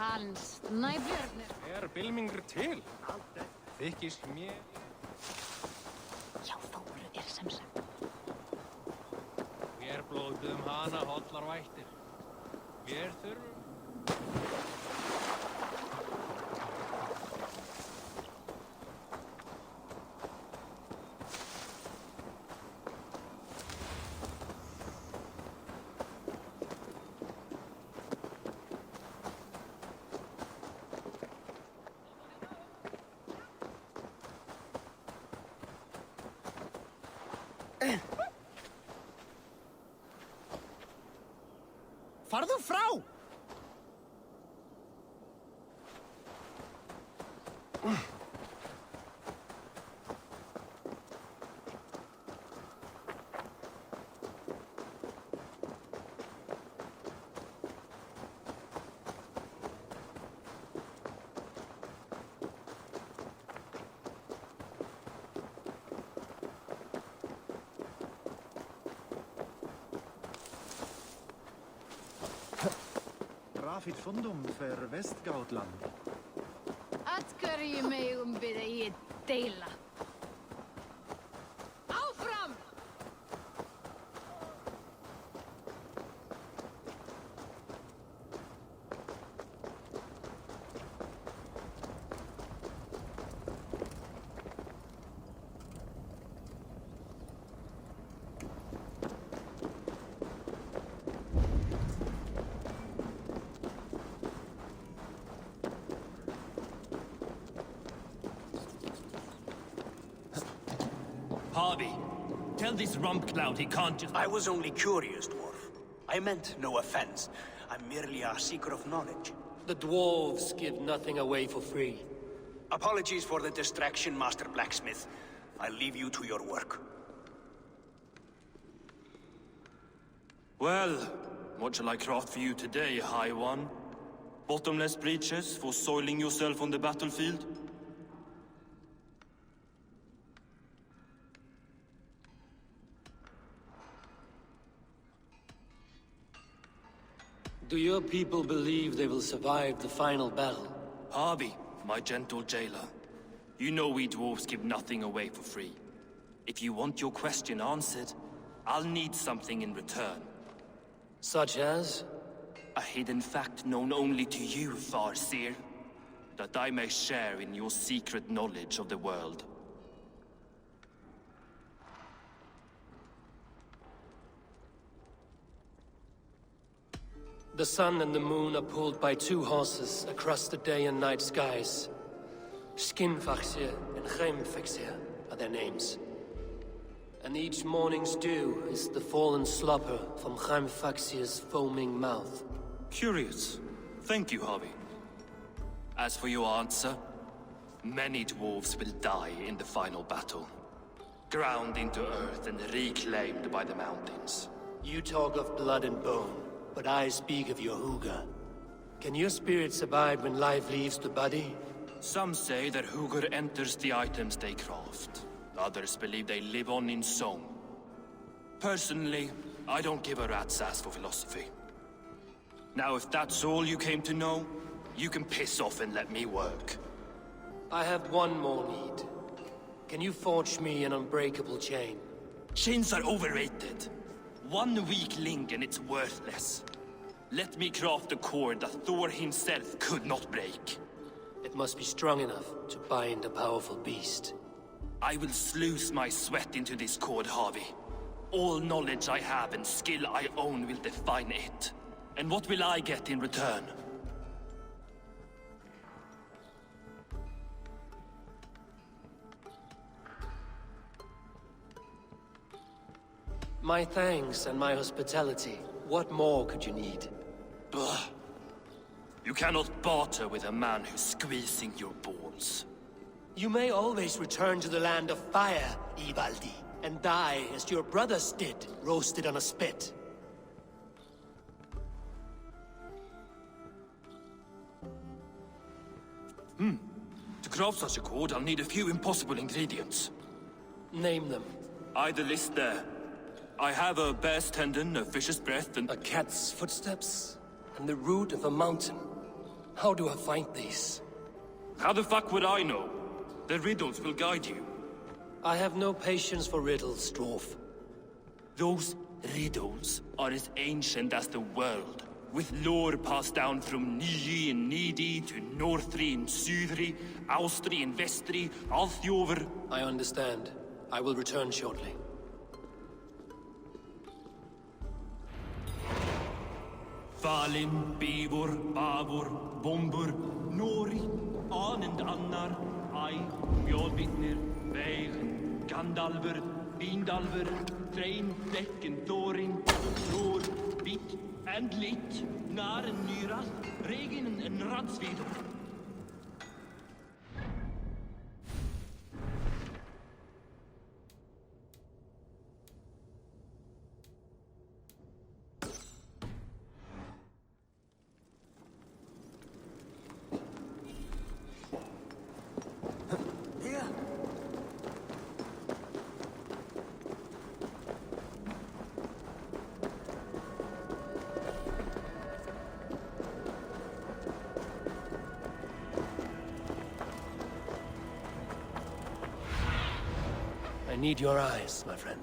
Hans, snæbjörnir. Bylmingur til? Þykist mér... Já, Þóru sem sagt. Mér blóðum hana hollar vættir. Mér þurfum... Farðu frá! Rafid fundum för Västgautland. Att hverju megum við eigi deila. Áfram! Harvey, tell this rump cloud he can't just... I was only curious, dwarf. I meant no offense. I'm merely a seeker of knowledge. The dwarves give nothing away for free. Apologies for the distraction, Master Blacksmith. I'll leave you to your work. Well, what shall I craft for you today, High One? Bottomless breeches for soiling yourself on the battlefield? Do your people believe they will survive the final battle? Harvey, my gentle jailer. You know we dwarves give nothing away for free. If you want your question answered, I'll need something in return. Such as? A hidden fact known only to you, Farseer. That I may share in your secret knowledge of the world. The sun and the moon are pulled by two horses across the day and night skies. Skinfaxir and Heimfaxir are their names. And each morning's dew is the fallen slobber from Heimfaxir's foaming mouth. Curious. Thank you, Harvey. As for your answer, many dwarves will die in the final battle. Ground into earth and reclaimed by the mountains. You talk of blood and bone, but I speak of your hooga. Can your spirit survive when life leaves the body? Some say that hooga enters the items they craft. Others believe they live on in song. Personally, I don't give a rat's ass for philosophy. Now, if that's all you came to know, you can piss off and let me work. I have one more need. Can you forge me an unbreakable chain? Chains are overrated. One weak link and it's worthless. Let me craft a cord that Thor himself could not break. It must be strong enough to bind a powerful beast. I will sluice my sweat into this cord, Harvey. All knowledge I have and skill I own will define it. And what will I get in return? My thanks and my hospitality. What more could you need? Blah. You cannot barter with a man who's squeezing your balls. You may always return to the land of fire, Ivaldi, and die as your brothers did, roasted on a spit. To craft such a cord, I'll need a few impossible ingredients. Name them. The list there. I have a bear's tendon, a fish's breath, and... A cat's footsteps, and the root of a mountain. How do I find these? How the fuck would I know? The riddles will guide you. I have no patience for riddles, dwarf. Those riddles are as ancient as the world, with lore passed down from Niji and Nidi to Northri and Sudri, Austri and Vestri, Althjover. I understand. I will return shortly. Falin, Bivor, Bavor, Bombur, Nori, Anend Annar, Ai, Mjolbitnir, Veigen, Gandalver, Bindalver, Train, Decken, Thorin, Thor, Bit, and Lit, Naren, Nyras, Regen and Radsvidor. I need your eyes, my friend.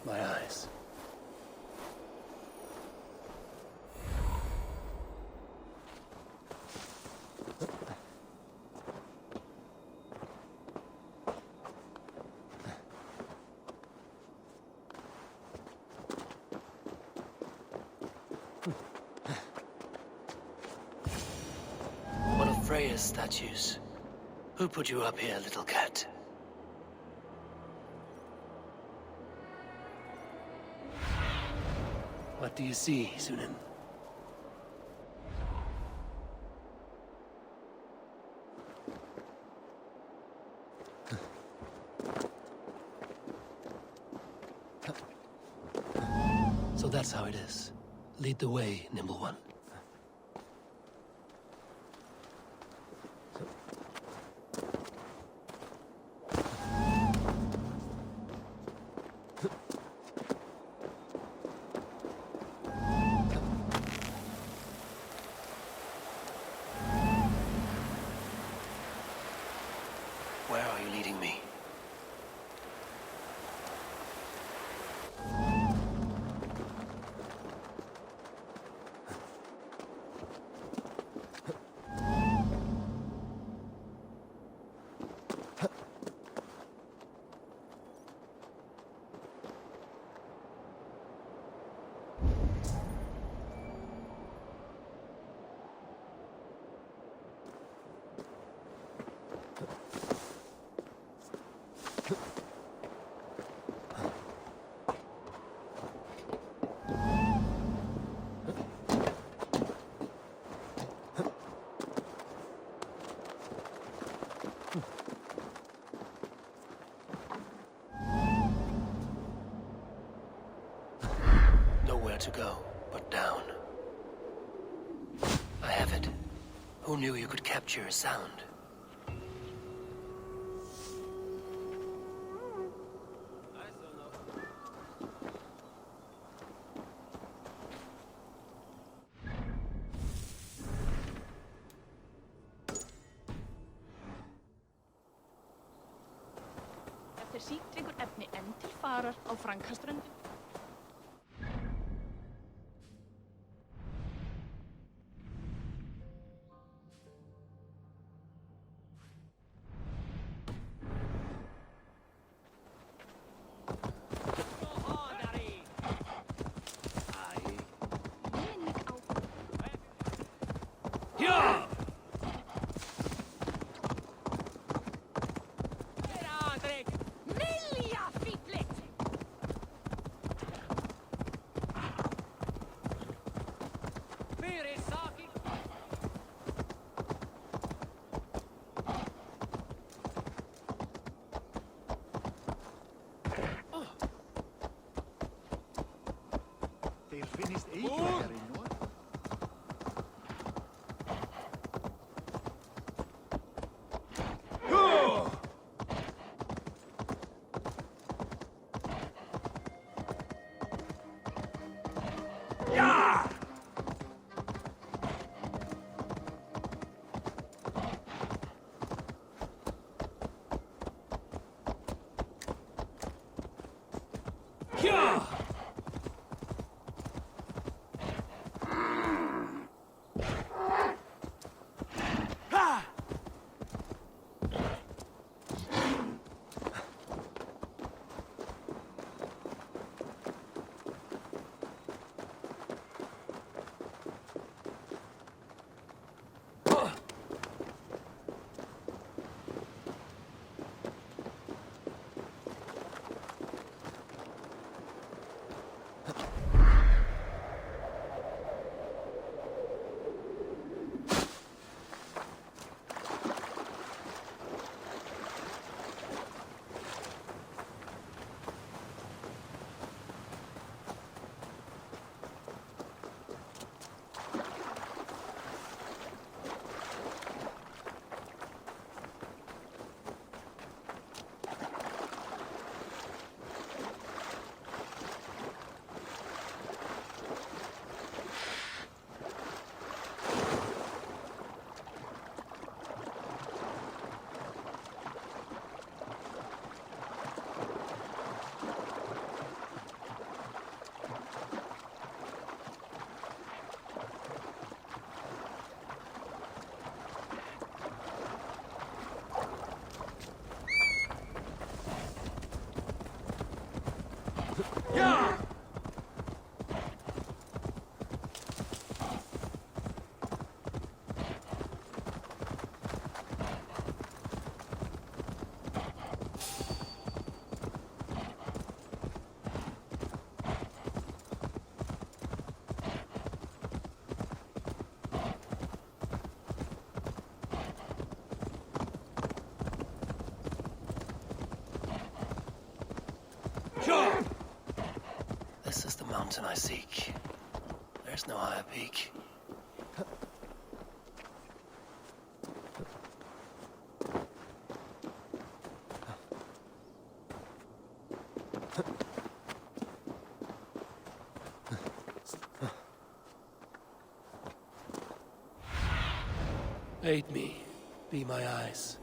My eyes. One of Freya's statues. Who put you up here, little cat? What do you see, Sunan? So that's how it is. Lead the way, Nimble One. Where are you leading me? Nowhere to go but down. I have it. Who knew you could capture a sound? Eftir sýklingur efni enn til farar á Frankaströndum. mountain I seek. There's no higher peak. Aid me. Be my eyes.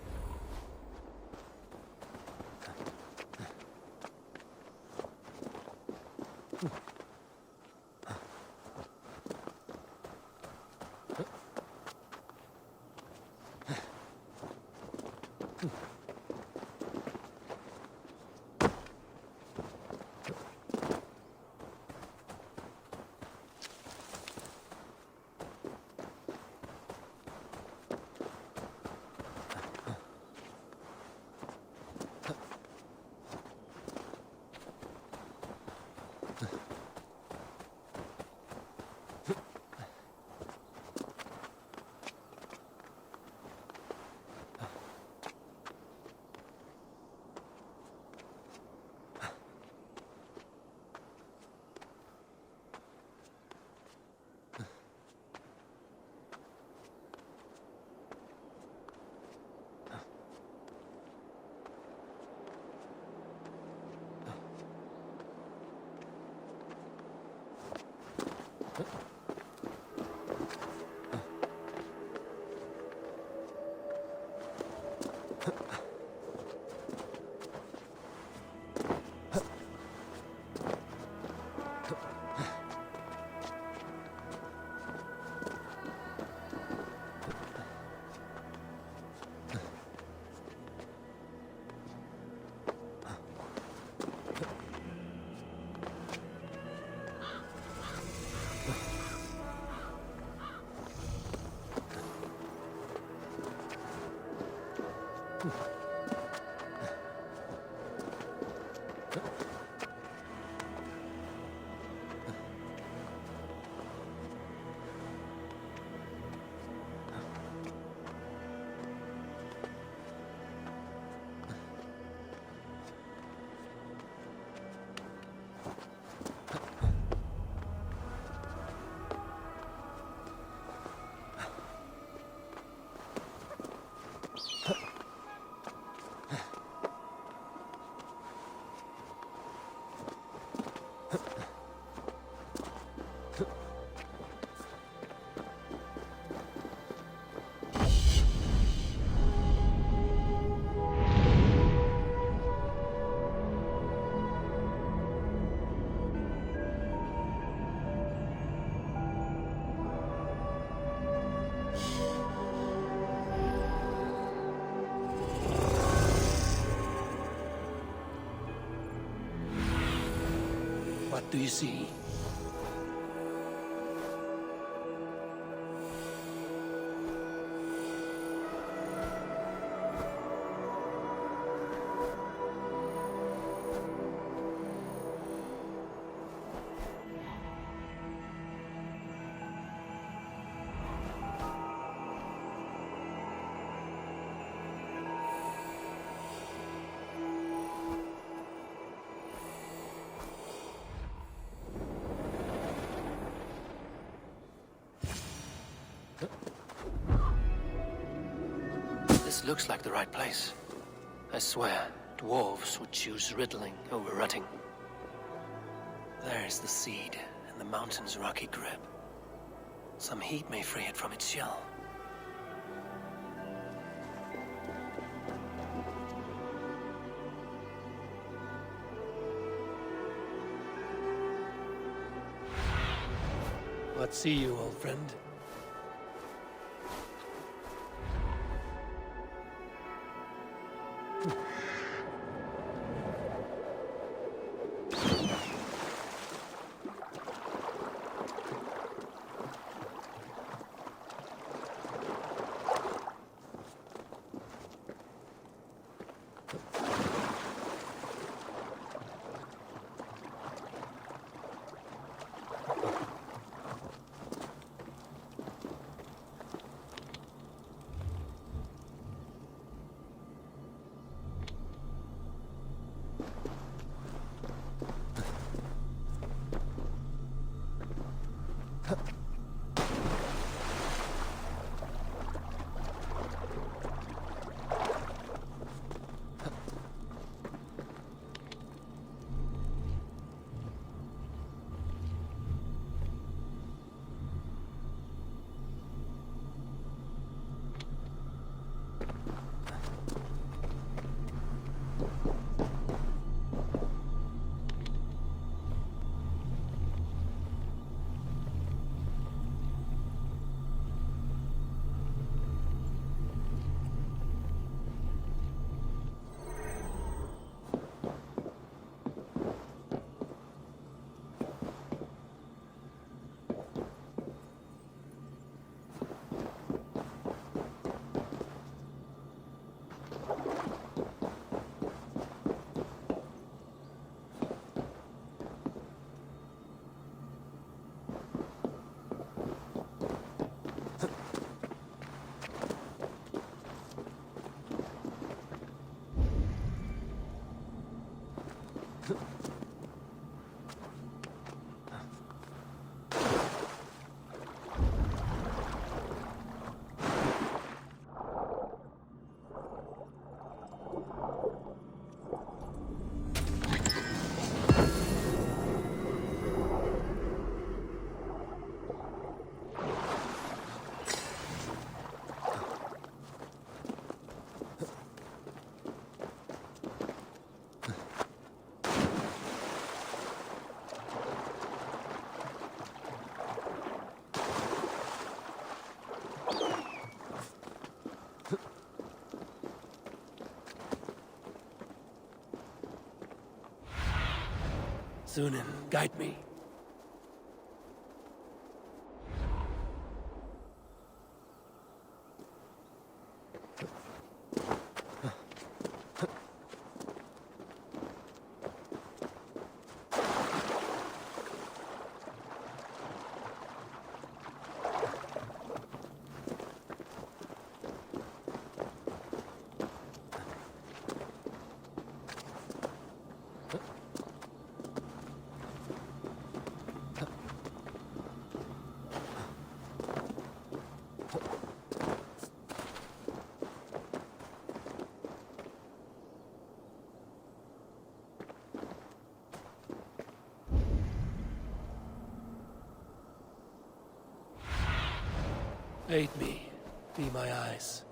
What do you see? This looks like the right place. I swear, dwarves would choose riddling over rutting. There's the seed in the mountain's rocky grip. Some heat may free it from its shell. What see you, old friend? Zunin, guide me. Aid me. Be my eyes.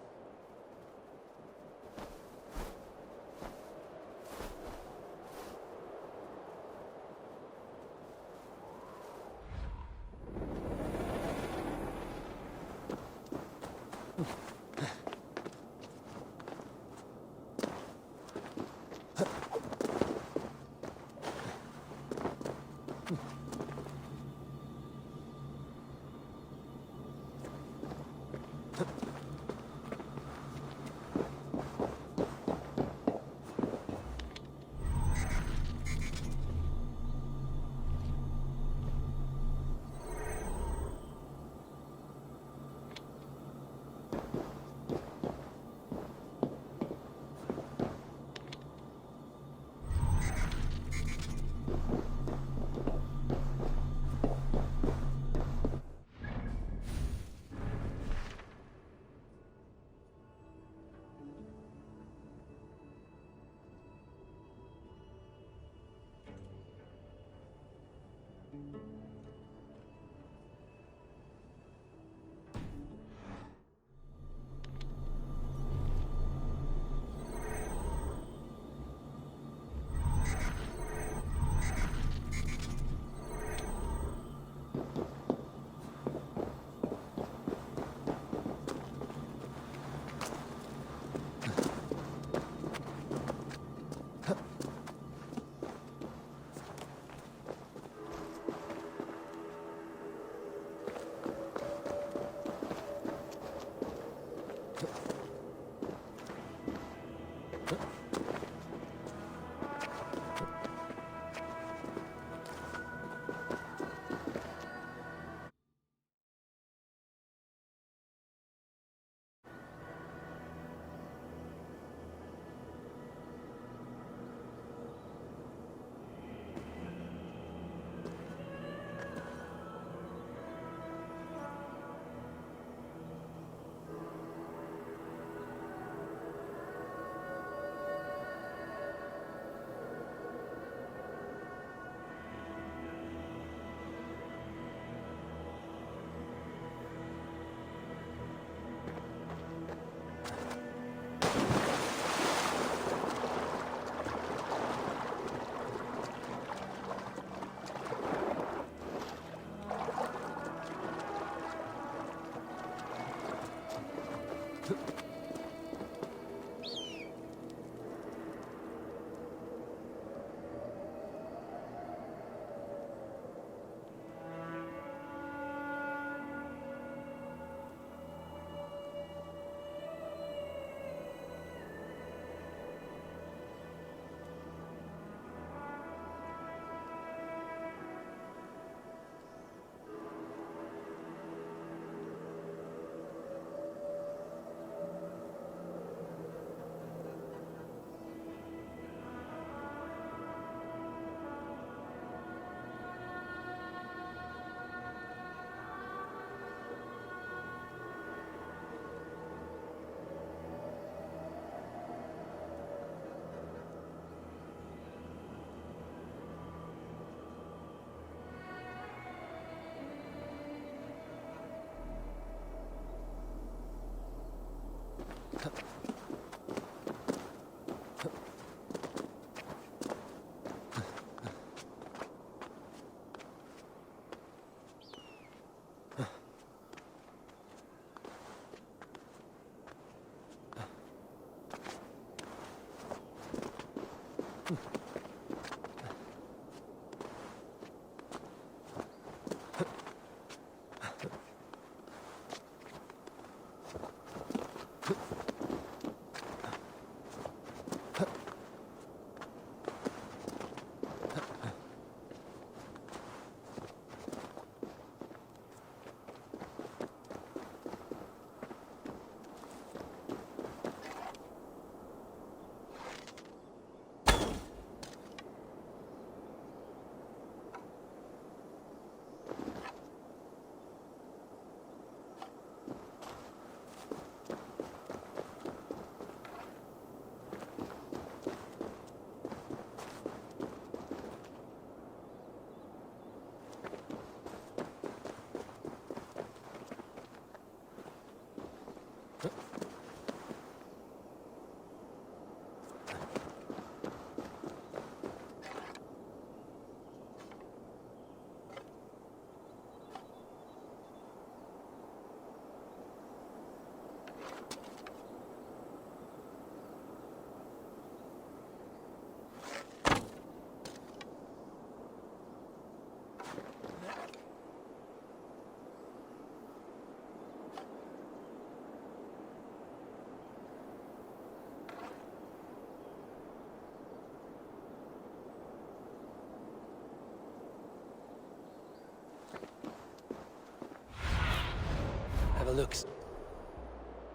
looks.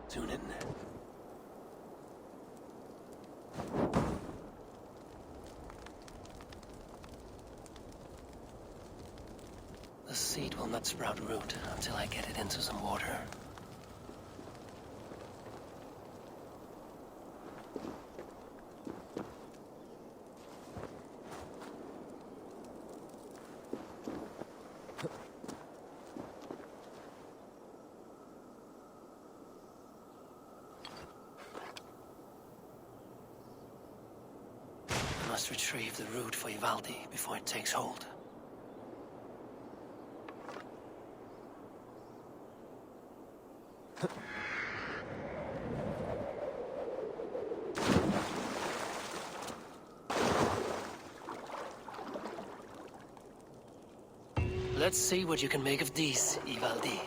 Tune in. The seed will not sprout root until I get it into some water. I must retrieve the root for Ivaldi before it takes hold. Let's see what you can make of these, Ivaldi.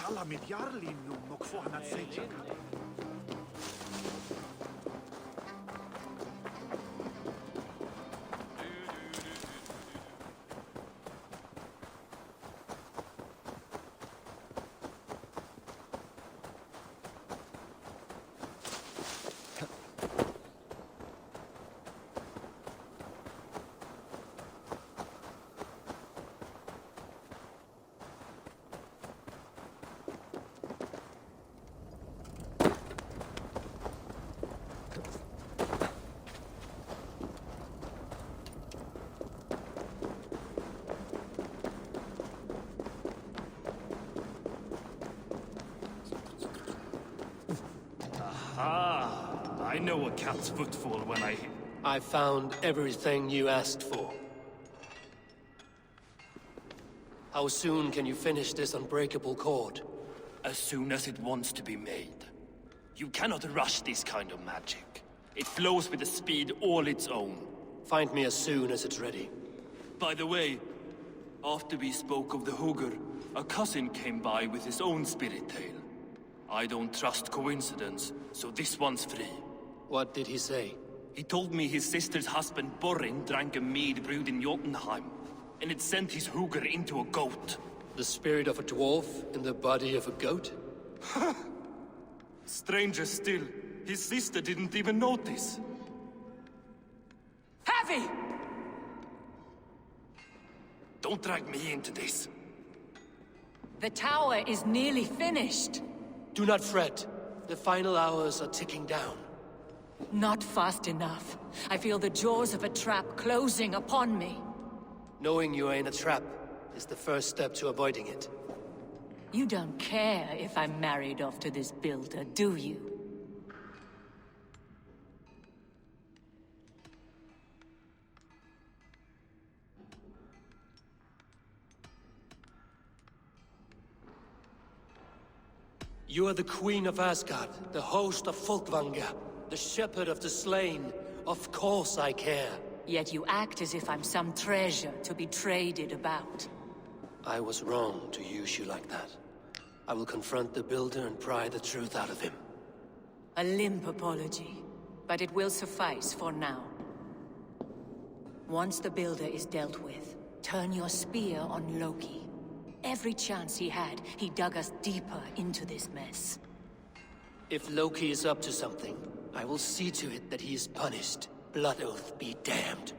Alla mit Jarlin nog voor aan het zeetje. I know a cat's footfall when I hear. I found everything you asked for. How soon can you finish this unbreakable cord? As soon as it wants to be made. You cannot rush this kind of magic. It flows with a speed all its own. Find me as soon as it's ready. By the way, after we spoke of the Hugr, a cousin came by with his own spirit tale. I don't trust coincidence, so this one's free. What did he say? He told me his sister's husband Borin drank a mead brewed in Jotunheim, and it sent his Hugr into a goat. The spirit of a dwarf in the body of a goat? Stranger still, his sister didn't even notice. Heavy! Don't drag me into this. The tower is nearly finished. Do not fret. The final hours are ticking down. Not fast enough. I feel the jaws of a trap closing upon me. Knowing you are in a trap is the first step to avoiding it. You don't care if I'm married off to this builder, do you? You are the Queen of Asgard, the host of Folkvanga, the shepherd of the slain. Of course I care. Yet you act as if I'm some treasure to be traded about. I was wrong to use you like that. I will confront the builder and pry the truth out of him. A limp apology, but it will suffice for now. Once the builder is dealt with, turn your spear on Loki. Every chance he had, he dug us deeper into this mess. If Loki is up to something, I will see to it that he is punished. Blood Oath be damned.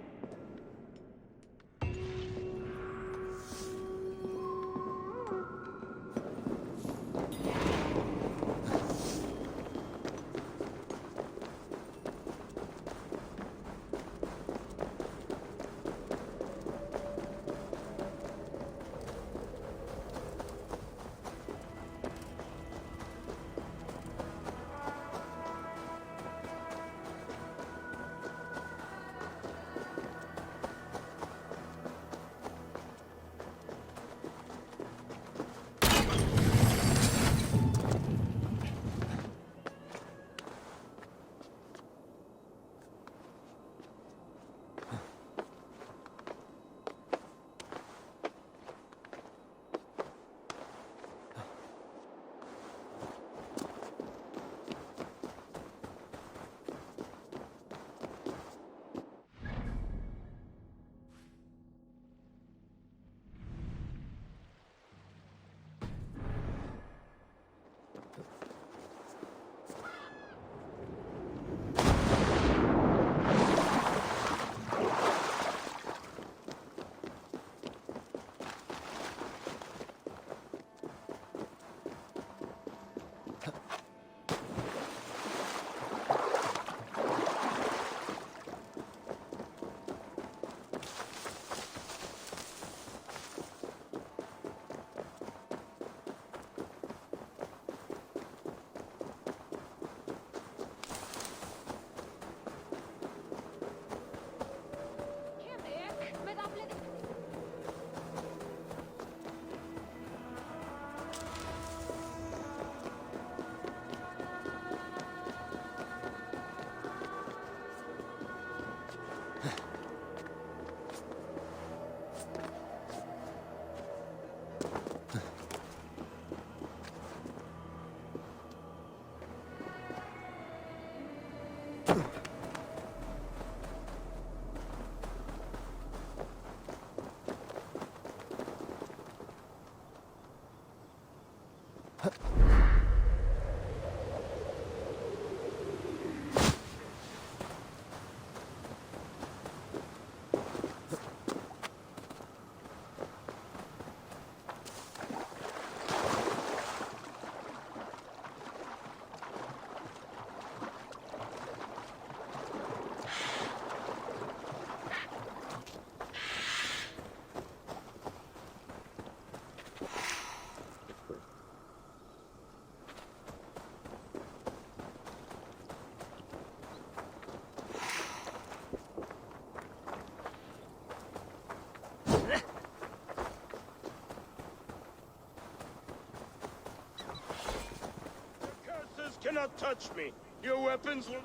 cannot touch me. Your weapons will...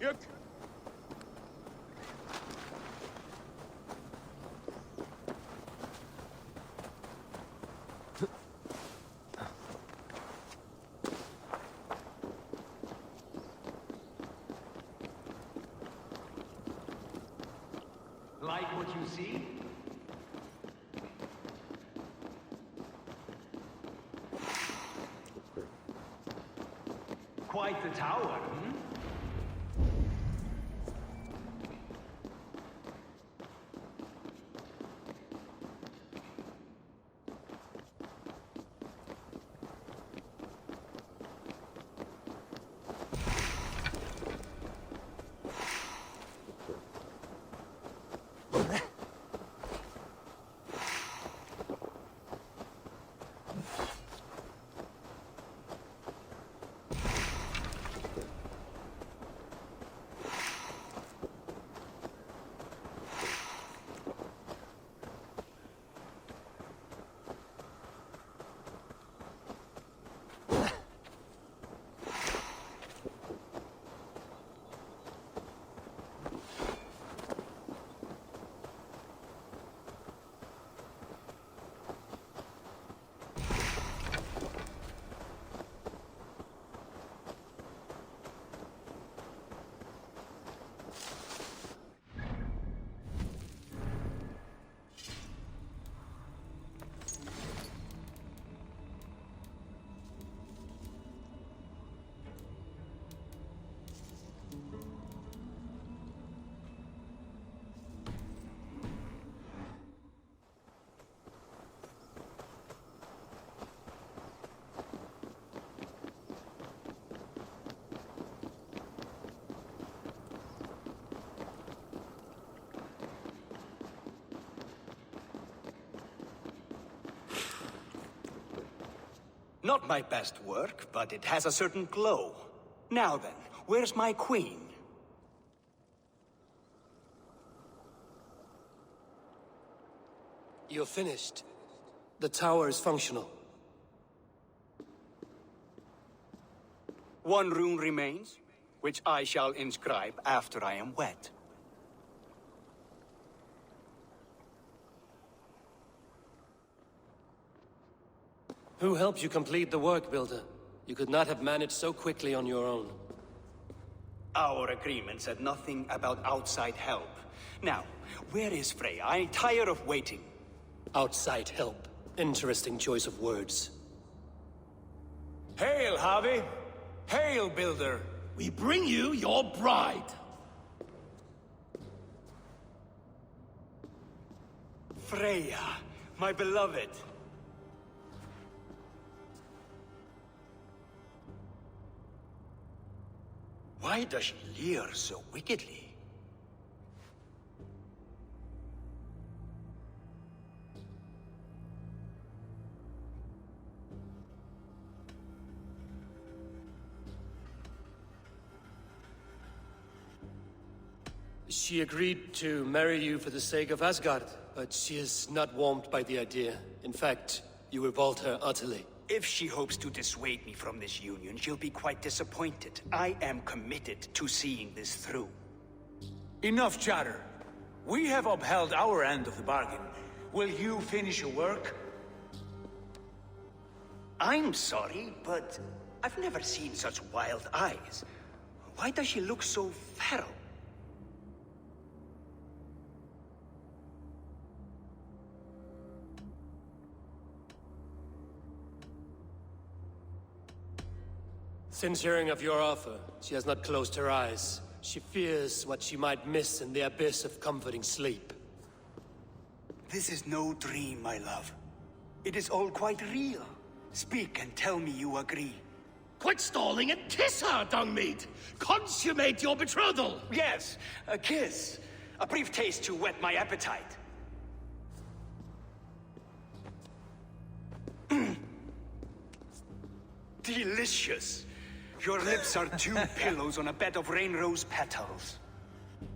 Your... Like what you see? Quite the tower, hmm? Not my best work, but it has a certain glow. Now then, where's my queen? You're finished. The tower is functional. One rune remains, which I shall inscribe after I am wet. Who helped you complete the work, Builder? You could not have managed so quickly on your own. Our agreement said nothing about outside help. Now, where is Freya? I'm tired of waiting. Outside help. Interesting choice of words. Hail, Harvey! Hail, Builder! We bring you your bride! Freya, my beloved. Why does she leer so wickedly? She agreed to marry you for the sake of Asgard, but she is not warmed by the idea. In fact, you revolt her utterly. If she hopes to dissuade me from this union, she'll be quite disappointed. I am committed to seeing this through. Enough chatter. We have upheld our end of the bargain. Will you finish your work? I'm sorry, but I've never seen such wild eyes. Why does she look so feral? Since hearing of your offer, she has not closed her eyes. She fears what she might miss in the abyss of comforting sleep. This is no dream, my love. It is all quite real. Speak and tell me you agree. Quit stalling and kiss her, Dungmeat! Consummate your betrothal! Yes, a kiss. A brief taste to whet my appetite. Delicious. Your lips are two pillows on a bed of rain rose petals.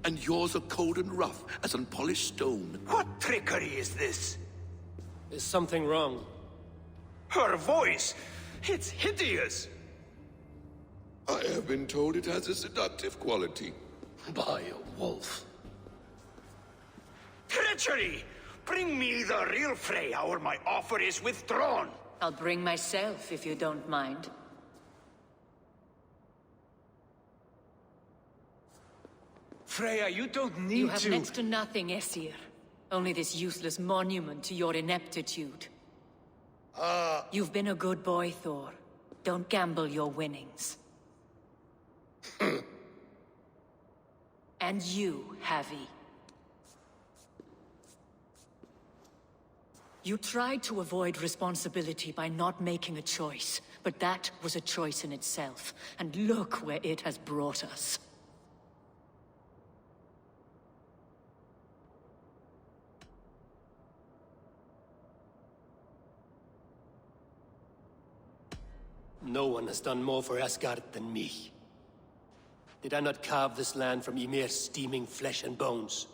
And yours are cold and rough as unpolished stone. What trickery is this? Is something wrong? Her voice! It's hideous! I have been told it has a seductive quality. By a wolf. Treachery! Bring me the real Freya, or my offer is withdrawn. I'll bring myself, if you don't mind. Freya, you don't need You have to... next to nothing, Aesir. Only this useless monument to your ineptitude. You've been a good boy, Thor. Don't gamble your winnings. And you, Havi. You tried to avoid responsibility by not making a choice, but that was a choice in itself, and look where it has brought us. No one has done more for Asgard than me. Did I not carve this land from Ymir's steaming flesh and bones?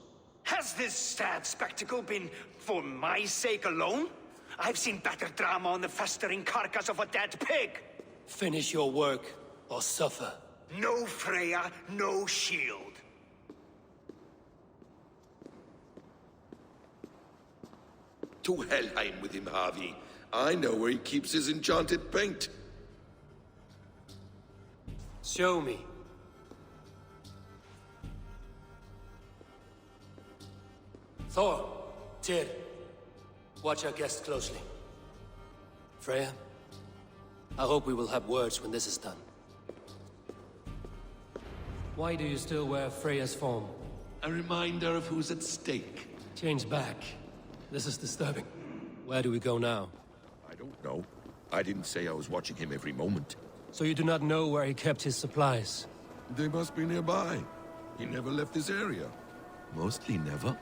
Has this sad spectacle been for my sake alone? I've seen better drama on the festering carcass of a dead pig. Finish your work, or suffer. No Freya, no shield. To Helheim with him, Harvey. I know where he keeps his enchanted paint. Show me. Thor, Tyr, watch our guest closely. Freya, I hope we will have words when this is done. Why do you still wear Freya's form? A reminder of who's at stake. Change back. This is disturbing. Where do we go now? I don't know. I didn't say I was watching him every moment. So you do not know where he kept his supplies? They must be nearby. He never left this area. Mostly never.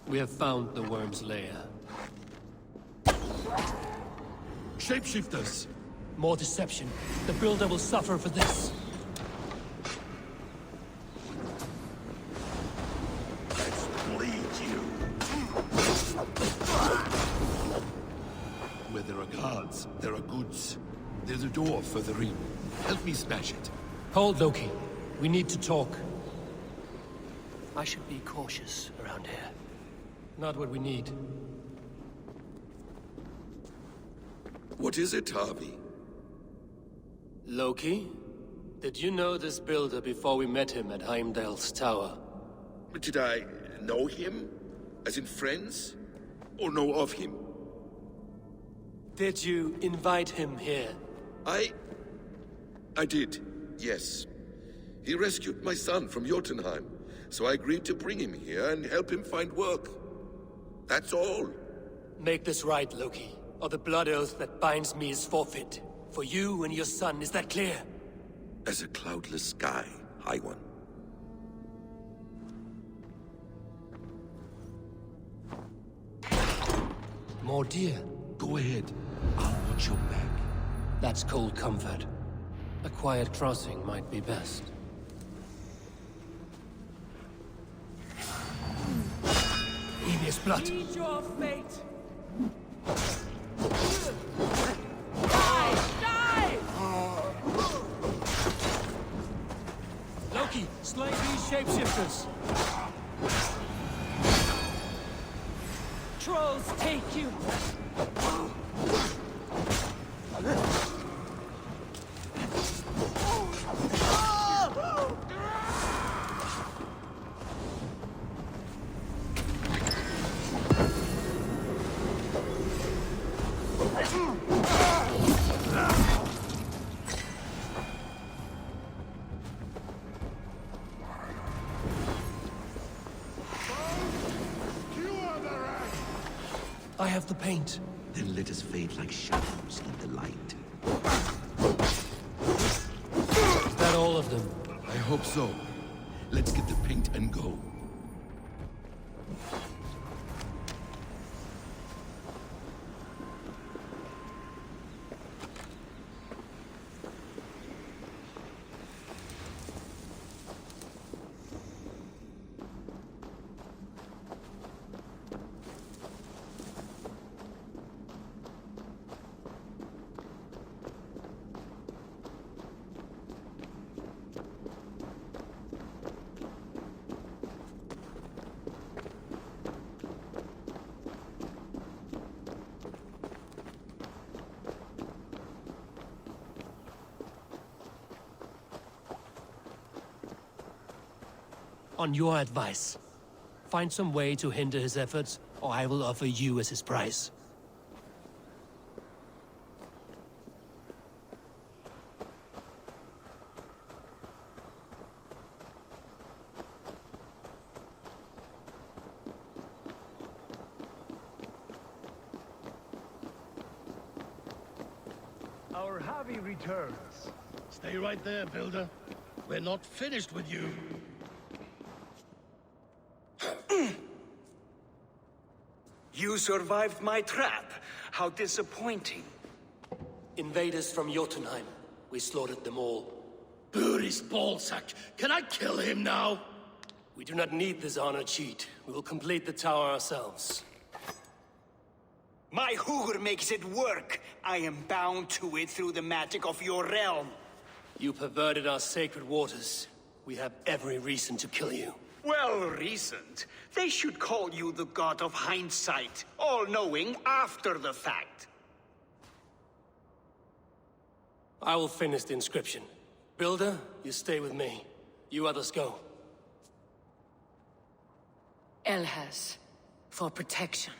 We have found the worm's lair. Shapeshifters! More deception. The builder will suffer for this. Let's bleed you! Where there are guards, there are goods. There's a door further in. Help me smash it. Hold, Loki. We need to talk. I should be cautious around here. Not what we need. What is it, Harvey? Loki? Did you know this builder before we met him at Heimdall's tower? Did I know him? As in friends? Or know of him? Did you invite him here? I did, yes. He rescued my son from Jotunheim, so I agreed to bring him here and help him find work. That's all. Make this right, Loki, or the blood oath that binds me is forfeit. For you and your son, is that clear? As a cloudless sky, High One. More deer. Go ahead. I'll watch your back. That's cold comfort. A quiet crossing might be best. Evil's blood. Eat your fate! Die! Loki, slay these shapeshifters. trolls take you! I have the paint. Then let us fade like shadows in the light. Is that all of them? I hope so. Let's get the paint and go. On your advice, find some way to hinder his efforts, or I will offer you as his prize. Our hobby returns. Stay right there, Builder. We're not finished with you. You survived my trap. How disappointing. Invaders from Jotunheim. We slaughtered them all. Buri's ballsack. Can I kill him now? We do not need this honor cheat. We will complete the tower ourselves. My hugr makes it work. I am bound to it through the magic of your realm. You perverted our sacred waters. We have every reason to kill you. Well reasoned. They should call you the god of hindsight, all-knowing after the fact. I will finish the inscription. Builder, you stay with me. You others go. Elhas, for protection.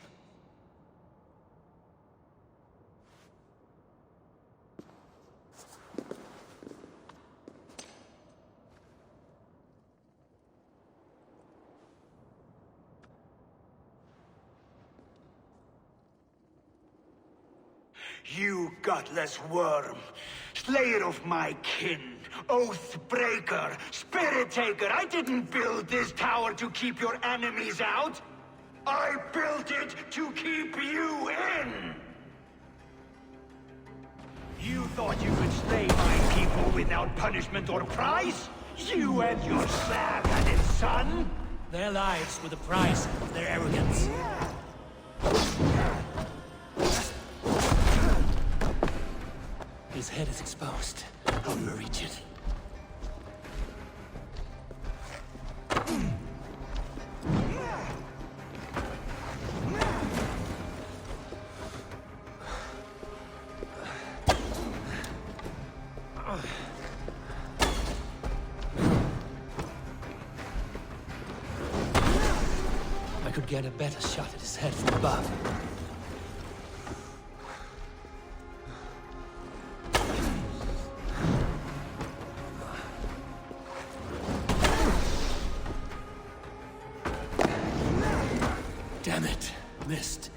You gutless worm, slayer of my kin, oath breaker, spirit taker, I didn't build this tower to keep your enemies out. I built it to keep you in. You thought you could slay my people without punishment or prize? You and your slab-headed son? Their lives were the price of their arrogance. His head is exposed. How do you reach it? I could get a better shot at his head from above. Damn it, missed.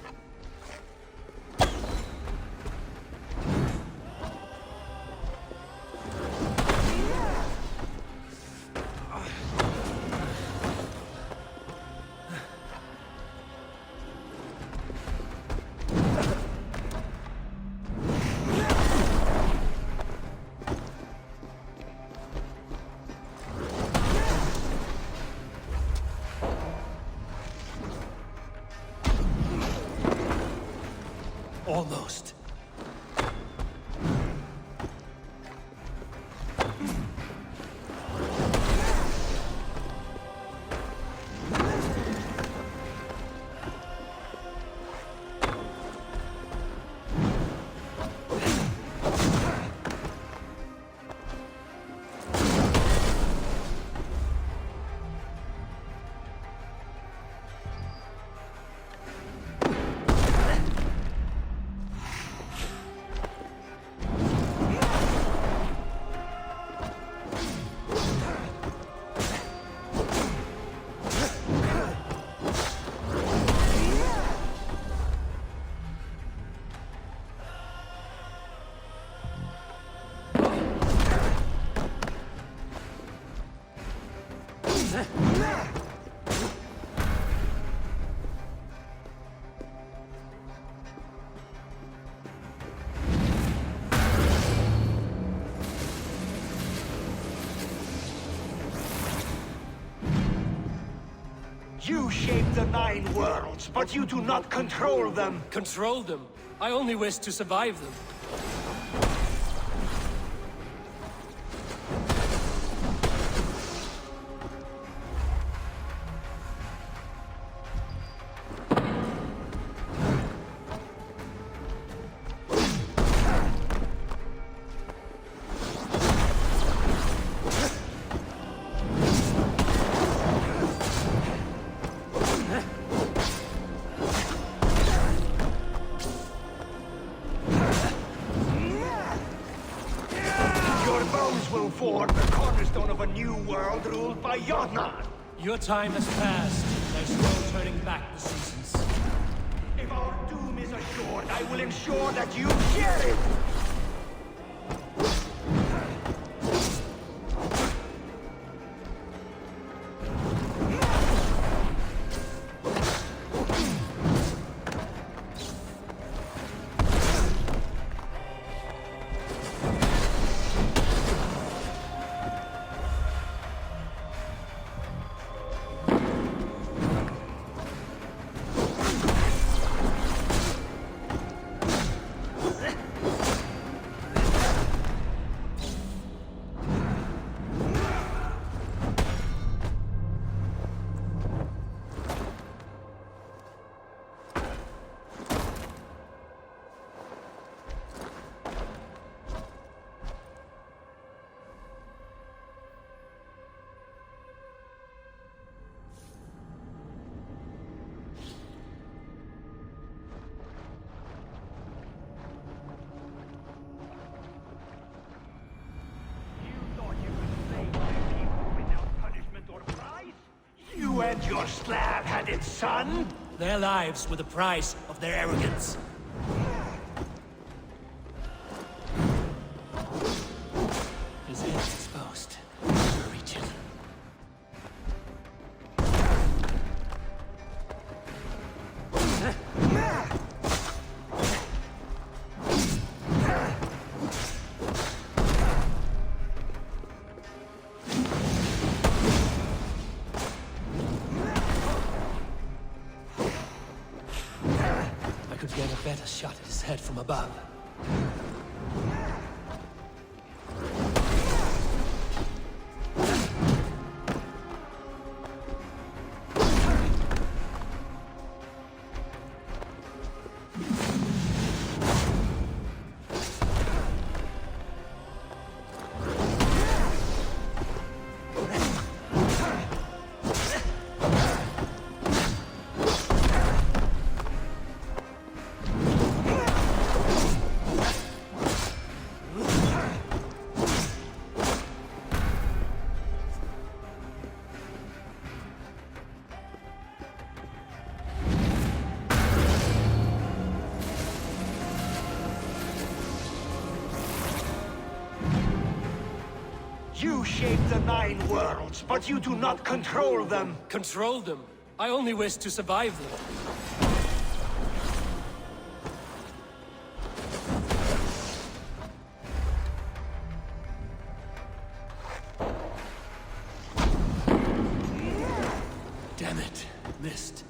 Almost. You shape the 9 worlds, but you do not control them. Control them? I only wish to survive them. Your time has passed. There's no turning back the seasons. If our doom is assured, I will ensure that you share it! You and your slab-headed son? Their lives were the price of their arrogance. His end exposed. Reach it. Get a better shot at his head from above. You shape the 9 worlds, but you do not control them. Control them? I only wish to survive them. Damn it. Missed.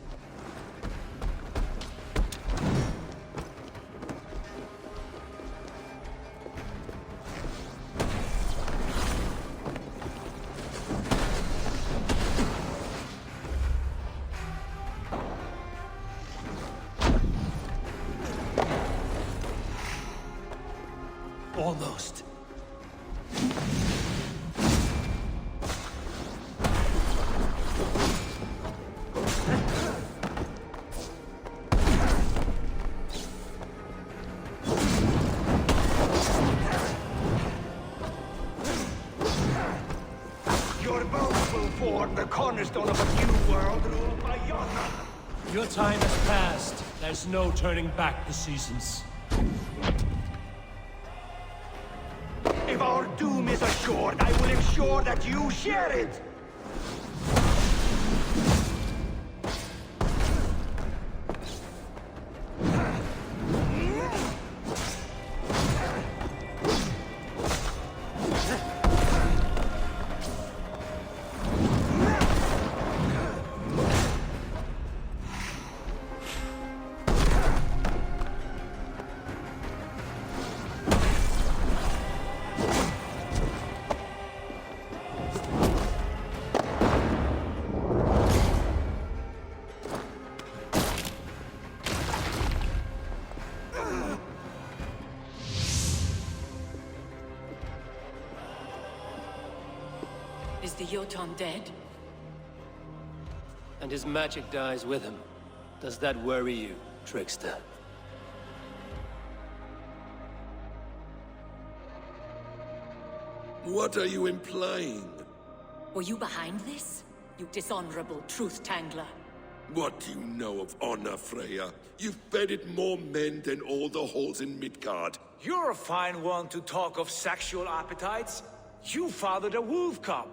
Almost. Your bones will form the cornerstone of a new world ruled by Yona. Your time has passed. There's no turning back the seasons. If our doom is assured, I will ensure that you share it! the Jotun dead? And his magic dies with him. Does that worry you, trickster? What are you implying? Were you behind this? You dishonorable truth-tangler. What do you know of honor, Freya? You've bedded more men than all the halls in Midgard. You're a fine one to talk of sexual appetites. You fathered a wolf cub.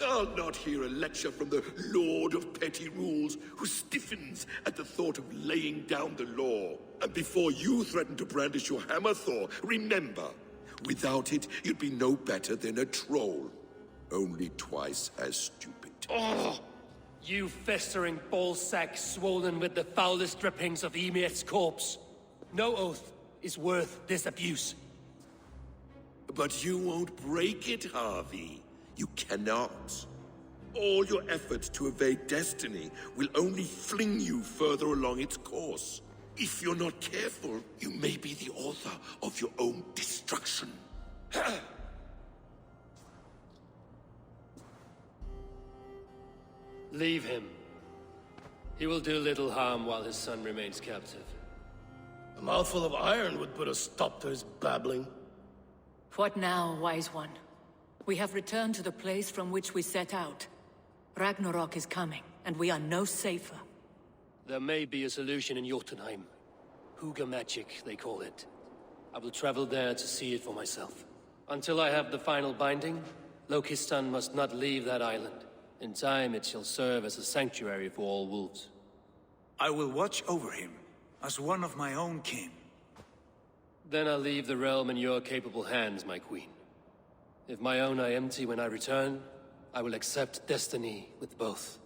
I'll not hear a lecture from the Lord of Petty Rules, who stiffens at the thought of laying down the law. And before you threaten to brandish your hammer, Thor, remember, without it, you'd be no better than a troll. Only twice as stupid. Oh! You festering ballsack swollen with the foulest drippings of Ymir's corpse. No oath is worth this abuse. But you won't break it, Harvey. You cannot. All your efforts to evade destiny will only fling you further along its course. If you're not careful, you may be the author of your own destruction. Leave him. He will do little harm while his son remains captive. A mouthful of iron would put a stop to his babbling. What now, wise one? We have returned to the place from which we set out. Ragnarok is coming, and we are no safer. There may be a solution in Jotunheim. Hugger magic, they call it. I will travel there to see it for myself. Until I have the final binding, Loki's son must not leave that island. In time, it shall serve as a sanctuary for all wolves. I will watch over him, as one of my own kin. Then I'll leave the realm in your capable hands, my queen. If my own are empty when I return, I will accept destiny with both.